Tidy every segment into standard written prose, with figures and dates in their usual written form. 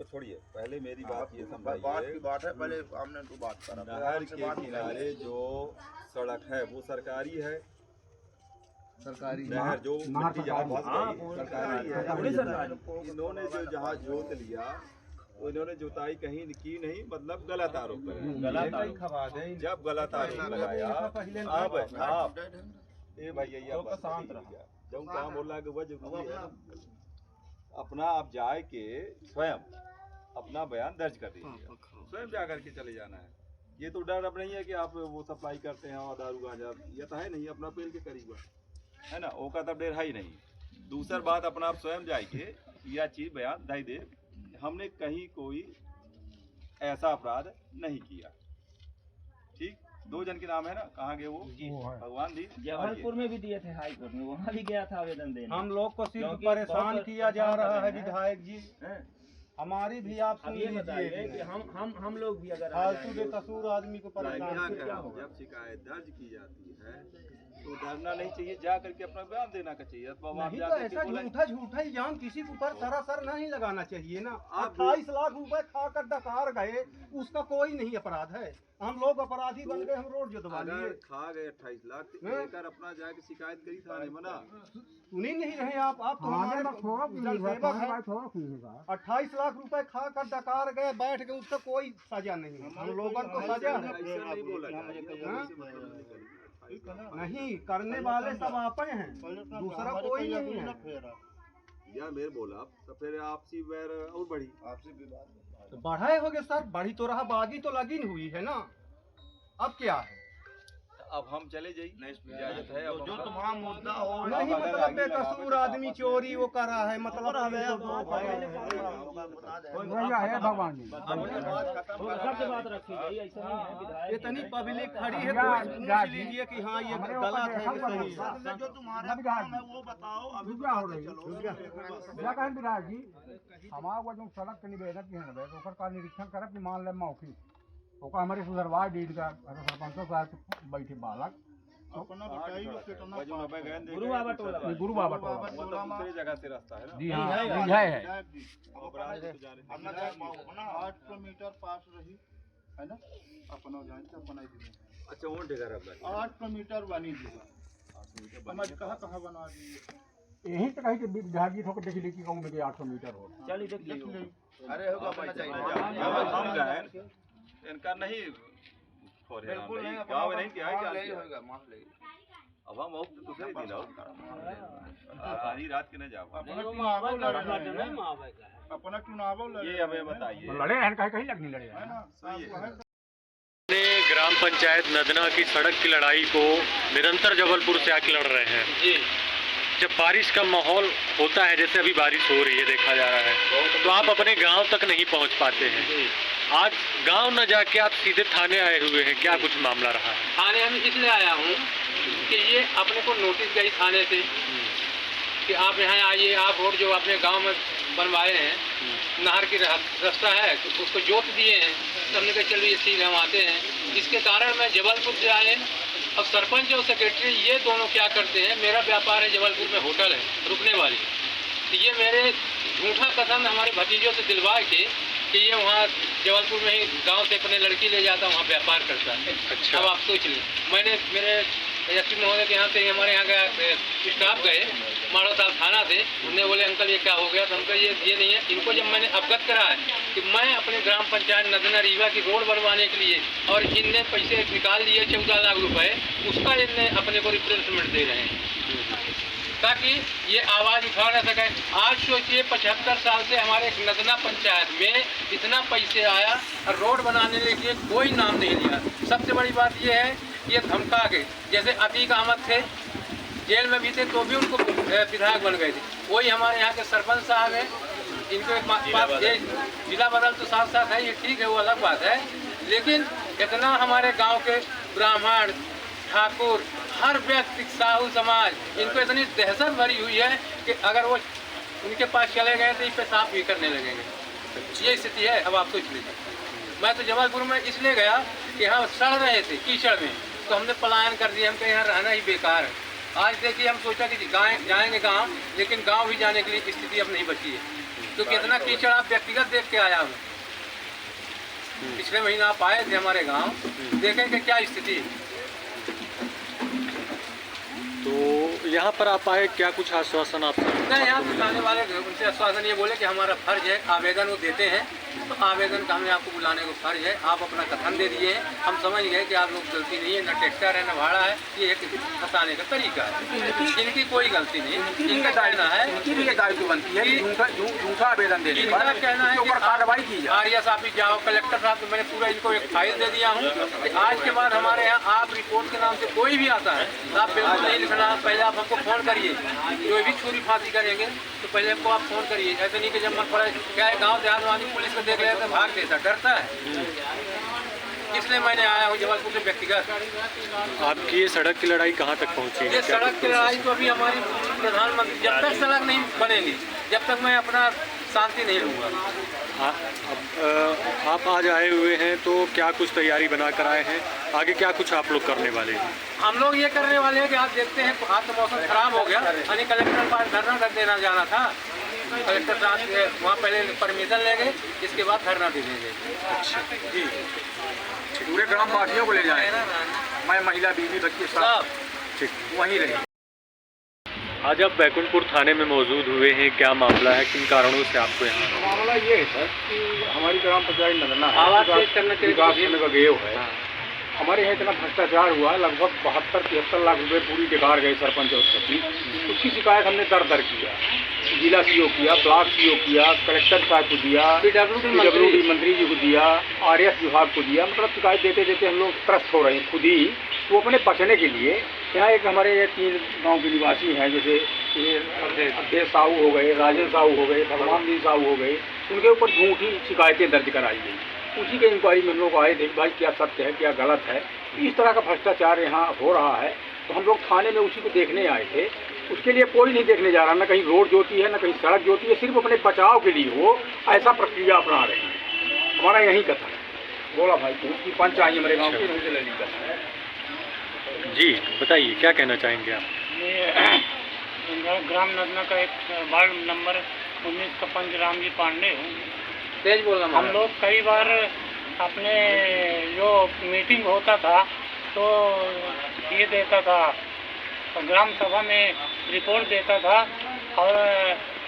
को छोड़िए, पहले मेरी बात ये बात की बात है, पहले हमने तो बात करा। नहर के किनारे जो सड़क है वो सरकारी है, सरकारी नहर जो मिट्टी जहाँ फंस गई सरकारी है। इन्होंने जो जहाँ जोत लिया तो इन्होंने जुताई कहीं की नहीं, मतलब गलत आरोप लगाया। जब गलत आरोप लगाया अब आप ए भैया शांत रहा, जब काम बोला कि वह जरूरी है अपना आप जाए के स्वयं अपना बयान दर्ज कर दीजिए, स्वयं जा करके चले जाना है। ये तो डर अब नहीं है कि आप वो सप्लाई करते हैं और दारू गांजा, ये तो है नहीं, अपना पेल के करीब है ना, वो का तब डेर है ही नहीं। दूसरी बात अपना आप स्वयं जाइए यह चीज बयान दे दे, हमने कहीं कोई ऐसा अपराध नहीं किया। ठीक, 2 जन के नाम है ना, कहाँ गए वो भगवान दी जबलपुर में भी दिए थे हाई कोर्ट में, वहाँ भी गया था आवेदन देने। हम लोग को सिर्फ परेशान किया जा रहा है विधायक जी, हमारी भी आप सुन लीजिए कि हम लोग भी अगर फालतू बेकसूर आदमी को परेशान क्या हो। जब शिकायत दर्ज की जाती है तो डरना नहीं चाहिए, जा करके अपना बयान देना का चाहिए। नहीं तो ऐसा झूठा इल्जाम किसी के ऊपर सरासर नहीं लगाना चाहिए ना। 28 लाख रुपए खाकर डकार गए, उसका कोई नहीं अपराध है, हम लोग अपराधी बन गए, हम रोड जुतवा लिए। खा गए 28 लाख लेकर अपना जाके शिकायत करी थाने में ना, सुनी नहीं रहे आप तो हमारे जनसेवक है। 28 लाख रुपए खाकर डकार गए, बैठ गए, उसका कोई सजा नहीं, हम लोगों को सजा है। ऐसा नहीं बोला नहीं, करने वाले सब आप हैं, दूसरा कोई नहीं है। या मेरे बोला तो फिर आपसी वैर और बढ़ी, आपसी विवाद तो बढ़ाए होगे सर, बढ़ी तो रहा, बागी तो लगी हुई है ना, अब क्या है। अब हम चले जाइए, इजाजत है। अब जो तुम्हारा मुद्दा हो नहीं, मतलब बेकसूर आदमी चोरी वो करा है, मतलब भगवान जी सबसे बात रखी गई, ऐसा नहीं है विधायक। इतनी पब्लिक खड़ी है, कोई पूछ लीजिए कि हाँ ये गलत है कि सही है। जो तुम्हारा काम है वो बताओ। अभी क्या हो रही है विधायक जी, हमारा जो सड़क के निवेदक की है का निरीक्षण करे मान ले मौखी हमारे सुधरवा डीड का सरपंच साहब बैठे बालक गुरु बाबा टोला दूसरी जगह से रास्ता है ना। जी हाँ है 8 किलोमीटर पास रही है ना, अपना जान से अपना ही। अच्छा वो ठेका 8 किलोमीटर बनी दी, समझ कहाँ बना दी। यही तो कहीं कि विधायक जी ठोकर देख ली कि कहूँ मेरे 800 मीटर हो। चलिए देख लीजिए। अरे होगा अपना चाहिए, हम गए इनका नहीं बिल्कुल नहीं, गाँव में नहीं किया है, क्या होगा मान ले। अब हम और दूसरे दिन आधी रात के न जाओ, अपना चुनाव ये हमें बताइए। लड़े हैं कहीं लग नहीं लड़े है ना, ने ग्राम पंचायत नदना की सड़क की लड़ाई को निरंतर जबलपुर से आके लड़ रहे हैं जी। जब बारिश का माहौल होता है, जैसे अभी बारिश हो रही है देखा जा रहा है, तो आप अपने गांव तक नहीं पहुंच पाते हैं। आज गांव न जाके आप सीधे थाने आए हुए हैं, क्या कुछ मामला रहा है? थाने हम इसलिए आया हूँ कि ये अपने को नोटिस गई थाने से कि आप यहाँ आइए, आप रोड जो अपने गांव में बनवाए हैं, नहर की रास्ता है तो उसको जोत दिए हैं, तो हमने कहा चलिए ठीक है हम आते हैं। इसके कारण मैं जबलपुर से आए। अब सरपंच और सेक्रेटरी ये दोनों क्या करते हैं, मेरा व्यापार है जबलपुर में, होटल है रुकने वाली, तो ये मेरे झूठा कथन हमारे भतीजों से दिलवा के कि ये वहाँ जबलपुर में ही गांव से अपने लड़की ले जाता, वहाँ व्यापार करता है। अच्छा। अब आप सोच लें, मैंने मेरे एसपी महोदय के यहाँ से हमारे यहाँ गया स्टाफ गए माड़ो साहब थाना से, उन्हें बोले अंकल ये क्या हो गया, तो हमको ये नहीं है। इनको जब मैंने अवगत करा है कि मैं अपने ग्राम पंचायत नदना रीवा की रोड बनवाने के लिए, और इनने पैसे निकाल लिए 14 लाख रुपए, उसका इनने अपने को रिप्लेसमेंट दे रहे हैं ताकि ये आवाज़ उठा न सके। आज सोचिए 75 साल से हमारे नदना पंचायत में इतना पैसे आया और रोड बनाने के लिए कोई नाम नहीं लिया। सबसे बड़ी बात ये है कि ये धमका के, जैसे अतीक अहमद थे जेल में भी थे तो भी उनको विधायक बन गए थे, वही हमारे यहाँ के सरपंच साहब हैं, इनको पास जिला बदल तो साथ साथ है, ये ठीक है वो अलग बात है, लेकिन इतना हमारे गाँव के ब्राह्मण ठाकुर हर व्यक्ति साहू समाज, इनको इतनी दहशत भरी हुई है कि अगर वो उनके पास चले गए तो पेशाब भी करने लगेंगे, ये स्थिति है। अब आप सोच लीजिए, मैं तो जबलपुर में इसलिए गया कि यहाँ सड़ रहे थे कीचड़ में, तो हमने पलायन कर दिया, हमको यहाँ रहना ही बेकार है। आज देखिए हम सोचा कि जाएंगे गांव, लेकिन गांव भी जाने के लिए स्थिति अब नहीं बची है, क्योंकि इतना कीचड़ आप व्यक्तिगत देख के आया हूँ। पिछले महीना आप आए थे हमारे गांव, देखें कि क्या स्थिति है। तो यहाँ पर आप आए, क्या कुछ आश्वासन आपसे? नहीं, यहाँ बुलाने वाले उनसे आश्वासन ये बोले कि हमारा फर्ज है, आवेदन वो देते हैं, तो आवेदन का हमें आपको बुलाने को फर्ज है, आप अपना कथन दे दिए हैं, हम समझ गए कि आप लोग गलती नहीं है, न ट्रैक्टर है न भाड़ा है, ये एक फंसाने का तरीका है। इनकी कोई गलती नहीं, इनका कहना है, इनकी भी ये दायित्व बनती है झूठा आवेदन देने इनका कहना है ऊपर कार्रवाई की जाए। आर्या साहब जाओ, कलेक्टर साहब को मैंने पूरा इनको एक फाइल दे दिया हूँ कि आज के बाद हमारे यहाँ आप रिपोर्ट के नाम से कोई भी आता है, आप बिल्कुल नहीं लिखना, पहले आप हमको फ़ोन करिए, जो भी छुरी फांसी करेंगे तो पहले हमको आप फ़ोन करिए। ऐसे नहीं कि जब मन पड़ा क्या है, गाँव देहात वाली पुलिस को देख लेते तो भाग देता, डरता है। इसलिए मैंने आया हूँ जबलपुर से व्यक्तिगत। आपकी ये सड़क की लड़ाई कहाँ तक पहुँची है? ये सड़क की लड़ाई तो अभी हमारी प्रधानमंत्री, जब तक सड़क नहीं बनेगी जब तक मैं अपना शांति नहीं लूँगा। अब आप आज आए हुए हैं तो क्या कुछ तैयारी बना कर आए हैं? आगे क्या कुछ आप लोग करने वाले हैं? हम लोग ये करने वाले हैं कि आप देखते हैं आज तो मौसम खराब हो गया, यानी कलेक्टर पास धरना रख देना जाना था। कलेक्टर साहब वहाँ पहले परमिशन लेंगे, इसके बाद धरना दे देंगे। अच्छा जी, पूरे ग्राम वासियों को ले जाए, मैं महिला बीवी बच्चे सब ठीक। वहीं रहे। आज आप बैकुंठपुर थाने में मौजूद हुए हैं, क्या मामला है, किन कारणों से आपको यहाँ? मामला ये है सर कि हमारी ग्राम पंचायत नदना आवाज तेज करना चाहिए। विकास करने का गेव है। हमारे यहाँ इतना भ्रष्टाचार हुआ, लगभग 72-73 लाख रुपए पूरी बेकार गए सरपंच और सचिव। उसकी शिकायत हमने दर किया, जिला सीओ किया, ब्लॉक सीओ किया, कलेक्टर साहब को दिया, PWD मंत्री जी को दिया, RS विभाग को दिया। मतलब शिकायत देते देते हम लोग त्रस्त हो रहे हैं खुद ही। तो अपने बचने के लिए यहाँ एक हमारे 3 गांव के निवासी हैं, जैसे अवधेश साहू हो गए, राजेंद्र साहू हो गए, भगवान जी साहू हो गए, उनके ऊपर झूठी शिकायतें दर्ज कराई गई। उसी के इंक्वायरी में हम लोग आए थे, भाई क्या सत्य है क्या गलत है, इस तरह का भ्रष्टाचार यहाँ हो रहा है। तो हम लोग थाने में उसी को देखने आए थे। उसके लिए कोई नहीं देखने जा रहा, ना कहीं रोड जोती है ना कहीं सड़क जोती है, सिर्फ अपने बचाव के लिए वो ऐसा प्रक्रिया अपना रहे हैं। हमारा यही कथन है। बोला भाई उसकी पंच आई हमारे गाँव की, उनसे लेनी कथन है। जी बताइए, क्या कहना चाहेंगे आप? ये ग्राम नदना का एक वार्ड नंबर 19 का पंच राम जी पांडे हूँ। तेज बोलना। हम लोग कई बार अपने जो मीटिंग होता था तो ये देता था, ग्राम सभा में रिपोर्ट देता था और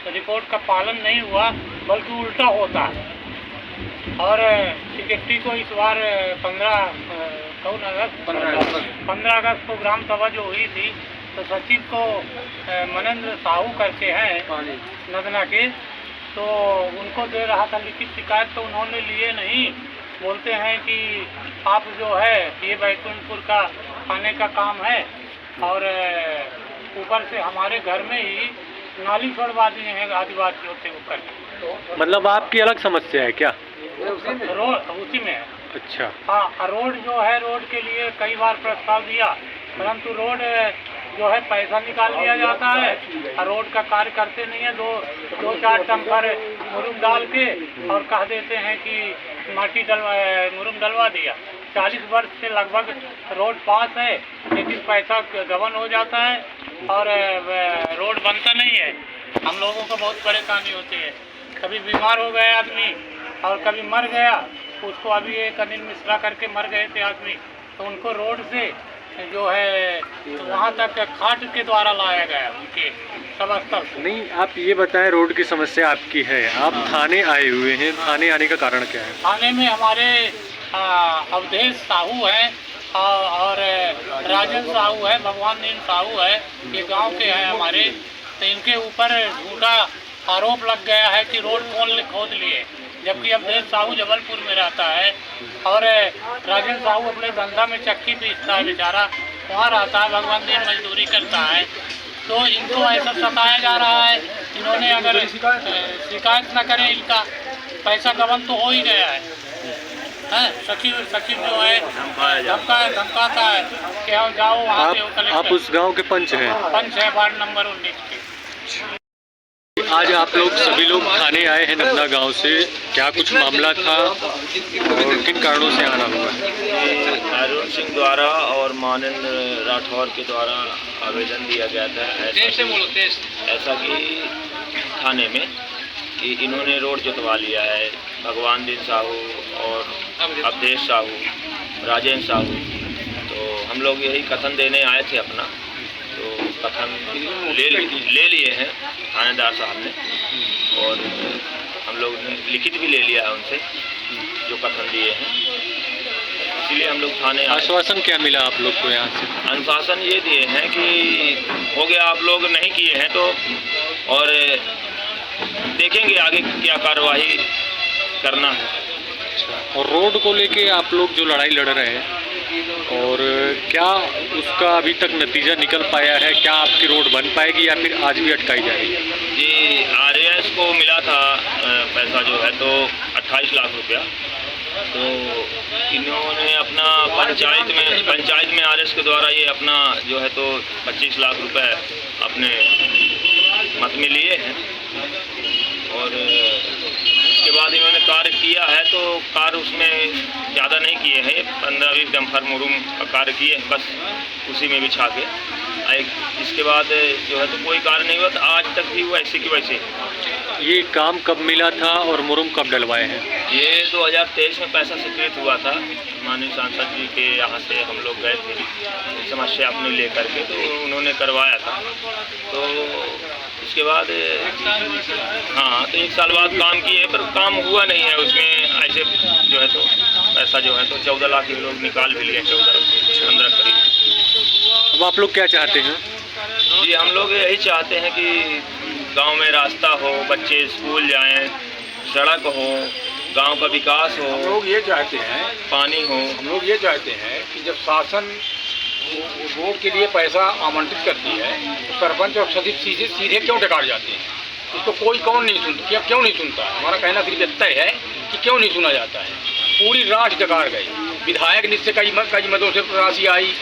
रिपोर्ट का पालन नहीं हुआ, बल्कि उल्टा होता है। और सेक्रेटरी को इस बार 15 अगस्त को ग्राम सभा जो हुई थी, तो सचिव को मनेंद्र साहू करके हैं नदना के, तो उनको दे रहा था लिखित शिकायत, तो उन्होंने लिए नहीं। बोलते हैं कि आप जो है ये बैकुंठपुर का थाने का काम है, और ऊपर से हमारे घर में ही नाली छोड़वा दिए हैं आदिवासियों से ऊपर। मतलब आपकी अलग समस्या है क्या? रोड उसी में है। अच्छा। हाँ, रोड जो है, रोड के लिए कई बार प्रस्ताव दिया, परंतु रोड जो है पैसा निकाल लिया जाता है और रोड का कार्य करते नहीं है। दो चार टम्पर मुरुम डाल के और कह देते हैं कि मुरुम डलवा दिया। 40 वर्ष से लगभग रोड पास है, लेकिन पैसा गबन हो जाता है और रोड बनता नहीं है। हम लोगों को बहुत परेशानी होती है। कभी बीमार हो गए आदमी और कभी मर गया, उसको अभी एक अनिल मिश्रा करके मर गए थे आदमी, तो उनको रोड से जो है वहाँ तक खाट के द्वारा लाया गया उनके सब स्तर से। नहीं, आप ये बताएं, रोड की समस्या आपकी है, आप थाने आए हुए हैं, थाने आने का कारण क्या है? थाने में हमारे अवधेश साहू हैं और राजेंद्र साहू है, भगवान दीन साहू है, ये गांव के हैं हमारे। तो इनके ऊपर झूठा आरोप लग गया है कि रोड कौन खोद लिए, जबकि अवधेश साहू जबलपुर में रहता है और राजेंद्र साहू अपने धंधा में चक्की पीसता है, बेचारा वहाँ रहता है, भगवान दिन मजदूरी करता है। तो इनको ऐसा सताया जा रहा है। इन्होंने अगर शिकायत न करें, इनका पैसा गबन तो हो ही गया है। सचिव जो है धमकाता है कि हम जाओ वहाँ से। आप उस गांव के पंच हैं? पंच है, वार्ड नंबर 19 के। आज आप लोग सभी लोग थाने आए हैं नदना गांव से, क्या कुछ मामला था और किन कारणों से आना हुआ है? ये अरुण सिंह द्वारा और मानंद राठौर के द्वारा आवेदन दिया गया था ऐसा कि थाने में कि इन्होंने रोड जुतवा लिया है। भगवान दिन साहू और अवधेश साहू, राजेंद्र साहू, तो हम लोग यही कथन देने आए थे अपना, तो कथन ले लिए हैं थानेदार साहब ने, और हम लोग ने लिखित भी ले लिया है उनसे जो कथन दिए हैं, इसीलिए हम लोग थाने। आश्वासन क्या मिला आप लोग को यहाँ से? आश्वासन ये दिए हैं कि हो गया, आप लोग नहीं किए हैं तो और देखेंगे आगे क्या कार्रवाई करना है। और रोड को लेके आप लोग जो लड़ाई लड़ रहे हैं, और क्या उसका अभी तक नतीजा निकल पाया है? क्या आपकी रोड बन पाएगी या फिर आज भी अटकाई जाएगी? जी, आरएएस को मिला था पैसा जो है तो 28 लाख रुपया, तो इन्होंने अपना पंचायत में आरएएस के द्वारा ये अपना जो है तो 25 लाख रुपए अपने मत में लिए हैं, और उसके बाद इन्होंने कार्य किया है तो कार्य उसमें ज़्यादा नहीं किए हैं, 15-20 डंपर मुरुम का कार्य किए हैं बस, उसी में बिछा के। इसके बाद जो है तो कोई कार्य नहीं हुआ, तो आज तक भी वैसे की वैसे। ये काम कब मिला था और मुरुम कब डलवाए हैं? ये 2023 में पैसा स्वीकृत हुआ था, माननीय सांसद जी के यहाँ से हम लोग गए थे समस्या अपने लेकर के, तो उन्होंने करवाया था। तो उसके बाद हाँ, तो 1 साल बाद काम किए पर काम हुआ नहीं है उसमें, ऐसे जो है तो पैसा जो है तो 14 लाख के लोग निकाल भी लिए, 14-15 करीब। अब आप लोग क्या चाहते हैं? जी, हम लोग यही चाहते हैं कि गांव में रास्ता हो, बच्चे स्कूल जाएं, सड़क हो, गांव का विकास हो। हम लोग ये चाहते हैं, पानी हो। हम लोग ये चाहते हैं कि जब शासन रोड के लिए पैसा आवंटित करती है तो सरपंच और सदस्य सीधे क्यों टकार जाते हैं? इसको कौन नहीं सुनता, क्यों नहीं सुनता? हमारा कहना सिर्फ इतना है कि क्यों नहीं सुना जाता है। पूरी राशि टकार गई, विधायक निधि से कई मदों से राशि आई,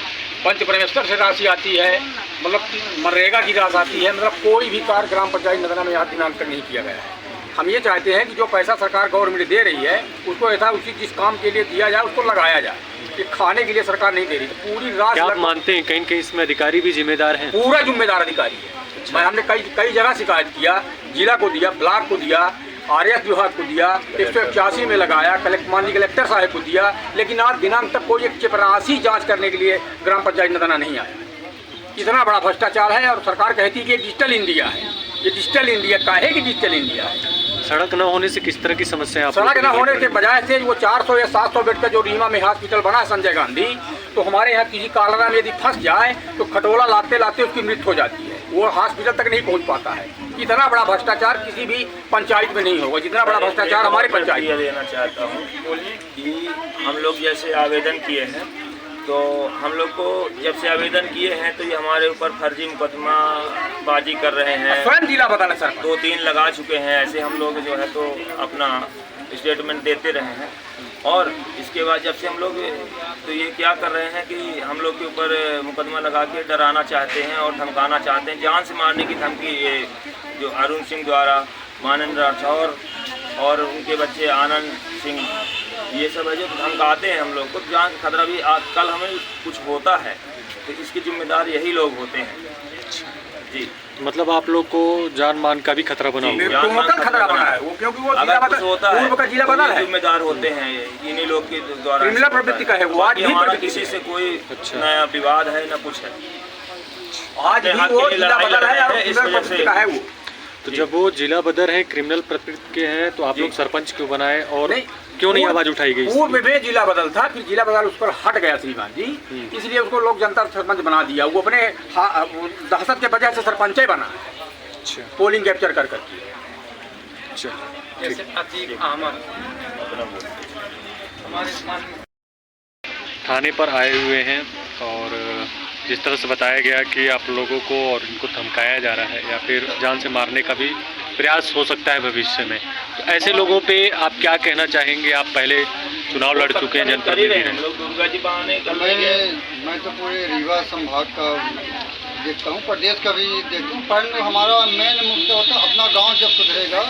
पंच परमेश्वर से राशि आती है, मतलब मनरेगा की राशि आती है, मतलब कोई भी कार्य ग्राम पंचायत नदना में आज दिनांक तक नहीं किया गया है। हम ये चाहते हैं कि जो पैसा सरकार गवर्नमेंट दे रही है उसको ऐसा उसी जिस काम के लिए दिया जाए उसको लगाया जाए, कि खाने के लिए सरकार नहीं दे रही। पूरी राशि आप मानते हैं कहीं इसमें अधिकारी भी जिम्मेदार हैं? हमने अधिकारी है। हमने कई जगह शिकायत किया, जिला को दिया, ब्लॉक को दिया, आरएएस विभाग को दिया, 181 में लगाया, माननीय कलेक्टर साहब को दिया, लेकिन आज दिनांक तक कोई एक चपरासी जांच करने के लिए ग्राम पंचायत नदना नहीं आया। इतना बड़ा भ्रष्टाचार है, और सरकार कहती है कि डिजिटल इंडिया है। ये डिजिटल इंडिया काहे कि डिजिटल इंडिया है? सड़क न होने से किस तरह की समस्या? सड़क न होने के बजाय से वो 400 या 700 बेड का जो रीमा में हॉस्पिटल बना है संजय गांधी, तो हमारे यहाँ किसी कालरा में यदि फंस जाए तो खटोला लाते लाते उसकी मृत्यु हो जाती है, वो हॉस्पिटल तक नहीं पहुँच पाता है। इतना बड़ा भ्रष्टाचार किसी भी पंचायत में नहीं होगा जितना बड़ा भ्रष्टाचार हमारे पंचायत में। देना चाहता हूँ कि हम लोग जैसे आवेदन किए हैं, तो हम लोग को जब से आवेदन किए हैं तो ये हमारे ऊपर फर्जी मुकदमा बाजी कर रहे हैं। स्वयं जिला बदला सर 2-3 लगा चुके हैं, ऐसे हम लोग जो है तो अपना स्टेटमेंट देते रहे हैं। और इसके बाद जब से हम लोग तो ये क्या कर रहे हैं कि हम लोग के ऊपर मुकदमा लगा के डराना चाहते हैं और धमकाना चाहते हैं, जान से मारने की धमकी। ये जो अरुण सिंह द्वारा मानंद राठौर और उनके बच्चे आनंद सिंह, ये सब है जो धमकाते हैं हम लोग को, जान का खतरा भी आजकल हमें कुछ होता है तो इसके जिम्मेदार यही लोग होते हैं। जी, मतलब आप लोग को जान मान का भी खतरा बना हुआ है? खतरा बना है वो, क्योंकि वो अगर कुछ होता है पूर्व का जिला बदल है, जिम्मेदार होते हैं इन्हीं लोग के द्वारा। क्रिमिनल प्रवृत्ति का है वो, आज भी हमारा किसी से कोई नया विवाद है न कुछ है, आज भी वो जिला बदल है और इस वजह से का है वो। तो जब वो जिला बदर है, क्रिमिनल प्रवृत्ति के हैं, तो आप लोग सरपंच क्यों बनाए और क्यों नहीं आवाज उठाई गई? पूर्व में जिला बदल था, फिर जिला बदल उस पर हट गया श्रीमान जी, इसलिए उसको लोक जनता सरपंच बना दिया। वो अपने दहशत के वजह से सरपंच ही बना, पोलिंग कैप्चर कर करके। थाने पर आए हुए हैं, और जिस तरह से बताया गया कि आप लोगों को और इनको धमकाया जा रहा है या फिर जान से मारने का भी प्रयास हो सकता है भविष्य में, तो ऐसे लोगों पे आप क्या कहना चाहेंगे? आप पहले चुनाव लड़ चुके हैं, जनप्रतिनिधि हैं। दुर्गा जी बहाने मैं तो पूरे रीवा संभाग का देखता हूँ, प्रदेश का भी देखता हूँ। पर हमारा मेन मुद्दा होता है अपना गांव जब सुधरेगा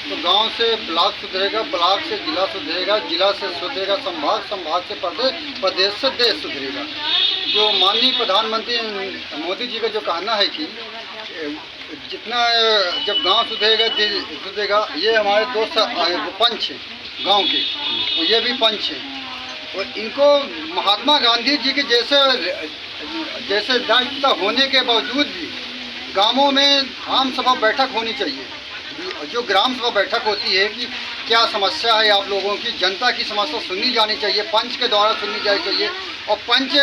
तो गांव से ब्लॉक सुधरेगा, ब्लॉक से जिला सुधरेगा, जिला से सुधरेगा संभाग, संभाग से प्रदेश, प्रदेश से देश सुधरेगा। जो माननीय प्रधानमंत्री मोदी जी का जो कहना है कि जितना जब गांव सुधरेगा देश सुधरेगा, ये हमारे दो पंच हैं गाँव के, तो ये भी पंच हैं। और इनको महात्मा गांधी जी के जैसे राष्ट्रपिता होने के बावजूद भी गांवों में आम सभा बैठक होनी चाहिए। जो ग्राम सभा बैठक होती है कि क्या समस्या है आप लोगों की, जनता की समस्या सुननी जानी चाहिए, पंच के द्वारा सुननी जानी चाहिए। और पंच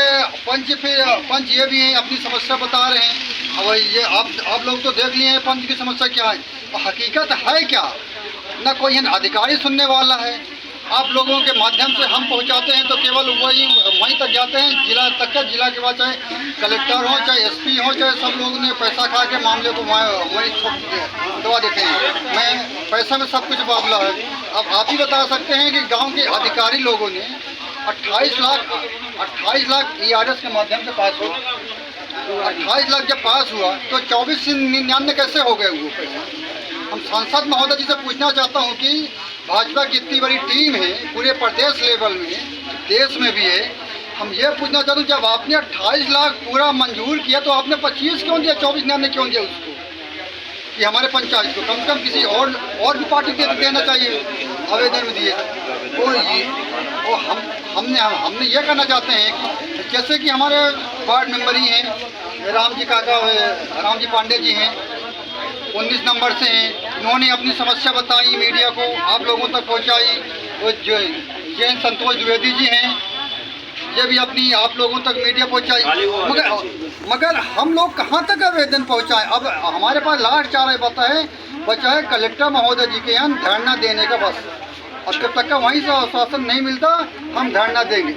ये भी हैं अपनी समस्या बता रहे हैं। अब ये आप लोग तो देख लिए हैं पंच की समस्या क्या है, और हकीकत है क्या, न कोई अधिकारी सुनने वाला है। आप लोगों के माध्यम से हम पहुंचाते हैं तो केवल वहीं तक जाते हैं, जिला तक का, जिला के बाद चाहे कलेक्टर हो, चाहे एसपी हो, चाहे सब लोगों ने पैसा खा के मामले को वहीं दबा देते हैं। मैं पैसा में सब कुछ मामला है। अब आप ही बता सकते हैं कि गांव के अधिकारी लोगों ने 28 लाख ERS के माध्यम से पास हुआ। 28 लाख जब पास हुआ तो 2499 कैसे हो गए वो पैसा। हम सांसद महोदय जी से पूछना चाहता हूँ कि भाजपा की इतनी बड़ी टीम है पूरे प्रदेश लेवल में, देश में भी है, हम ये पूछना चाहते हैं जब आपने 28 लाख पूरा मंजूर किया तो आपने 25 क्यों दिया, 2499 क्यों दिया उसको, कि हमारे पंचायत को कम से कम किसी और भी पार्टी को देना चाहिए, आवेदन में दिए। और हमने ये कहना चाहते हैं कि जैसे कि हमारे वार्ड मेंबर ही हैं, राम जी पांडे जी हैं, 19 नंबर से हैं, इन्होंने अपनी समस्या बताई, मीडिया को आप लोगों तक पहुंचाई। और जो जैन संतोष द्विवेदी जी हैं, ये भी अपनी आप लोगों तक मीडिया पहुंचाई। मगर हम लोग कहां तक आवेदन पहुंचाएं। अब हमारे पास लास्ट चारा बचा है कलेक्टर महोदय जी के यहाँ धरना देने का बस। अब जब तक का वहीं से आश्वासन नहीं मिलता हम धरना देंगे।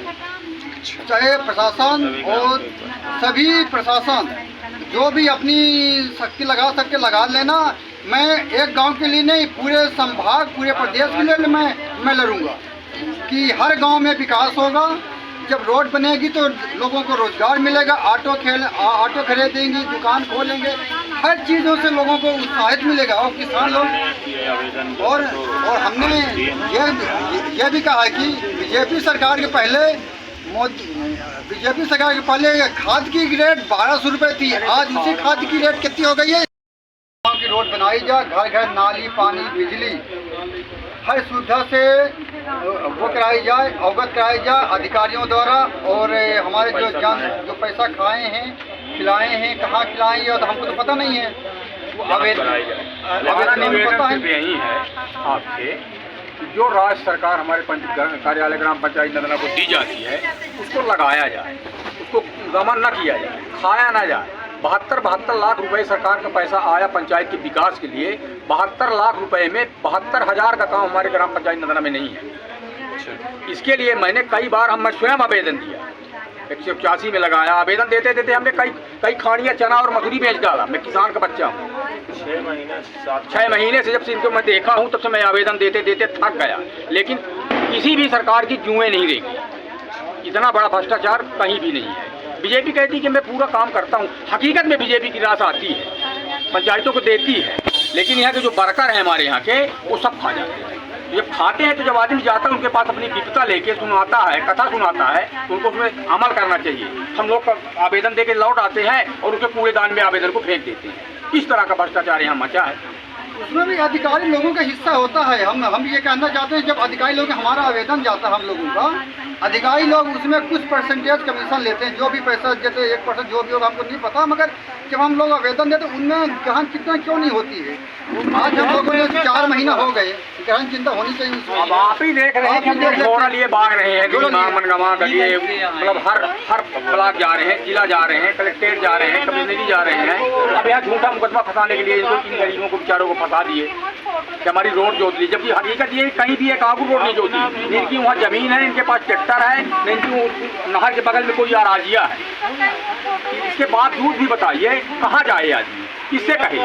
चाहे प्रशासन और सभी प्रशासन जो भी अपनी शक्ति लगा सके लगा लेना। मैं एक गांव के लिए नहीं, पूरे संभाग, पूरे प्रदेश के लिए मैं लड़ूंगा कि हर गांव में विकास होगा। जब रोड बनेगी तो लोगों को रोजगार मिलेगा, ऑटो खरीदेंगे, दुकान खोलेंगे, हर चीज़ों से लोगों को उत्साहित मिलेगा। और किसान लोग और हमने ये भी कहा है कि बीजेपी सरकार के पहले खाद की रेट 1200 रुपये थी, आज उसी खाद की रेट कितनी हो गई है। गाँव की रोड बनाई जाए, घर घर नाली, पानी, बिजली, हर सुविधा से वो कराई जाए, अवगत कराई जाए अधिकारियों द्वारा। और हमारे जो पैसा खाए हैं, खिलाए हैं, कहाँ खिलाए हैं, तो हमको तो पता नहीं है। आवेदन यही है आपसे, जो राज्य सरकार हमारे कार्यालय ग्राम पंचायत नदना को दी जाती है उसको लगाया जाए, उसको गमन न किया जाए, खाया ना जाए। 72 लाख रुपए सरकार का पैसा आया पंचायत के विकास के लिए। 72 लाख रुपए में 72,000 का काम हमारे ग्राम पंचायत नदना में नहीं है। इसके लिए मैंने कई बार मैं स्वयं आवेदन दिया, 181 में लगाया। आवेदन देते देते हमने कई खाड़ियाँ चना और मसूरी बेच डाला। मैं किसान का बच्चा हूँ। 6 महीने से जब से इनको मैं देखा हूँ तब से मैं आवेदन देते देते थक गया, लेकिन किसी भी सरकार की जुएँ नहीं रहेगी। इतना बड़ा भ्रष्टाचार कहीं भी नहीं है। बीजेपी कहती है कि मैं पूरा काम करता हूँ, हकीकत में बीजेपी की रास आती है, पंचायतों को देती है, लेकिन यहाँ के जो वर्कर हैं हमारे यहाँ के वो सब खा जाते हैं। जब खाते हैं तो जब आदमी जाता है उनके पास अपनी विपता लेके सुनाता है, कथा सुनाता है, तो उनको उसमें अमल करना चाहिए। हम लोग आवेदन दे के लौट आते हैं और उनके कूड़ेदान में आवेदन को फेंक देते हैं। इस तरह का भ्रष्टाचार यहाँ मचा है। उसमें भी अधिकारी लोगों का हिस्सा होता है। हम ये कहना चाहते हैं जब अधिकारी लोग हमारा आवेदन जाता है हम लोगों का, अधिकारी लोग उसमें कुछ परसेंटेज कमीशन लेते हैं, जो भी पैसा जैसे 1% जो भी होगा हमको नहीं पता, मगर जब हम लोग आवेदन देते उनमें गहन चिंता क्यों नहीं होती है। आज हम लोगों ने 4 महीना हो गए, गहन चिंता होनी चाहिए। अब आप ही देख रहे हैं कि हम लोग लिए भाग रहे हैं, मनगवा गलिए, मतलब हर ब्लॉक जा रहे हैं, जिला जा रहे हैं, कलेक्ट्रेट जा रहे हैं, कमिश्नरी जा रहे हैं। अब यहाँ झूठा मुकदमा फंसाने के लिए इन गरीबों को बेचारों को फंसा दिए कि हमारी रोड जोत ली, जबकि हकीकत ये कहीं भी एक आगू रोड नहीं जोती। इनकी वहाँ जमीन है, इनके पास ट्रैक्टर है, न इनकी नहर के बगल में कोई अराजिया है। इसके बावजूद भी बताइए कहाँ जाए आदमी, किससे कहे।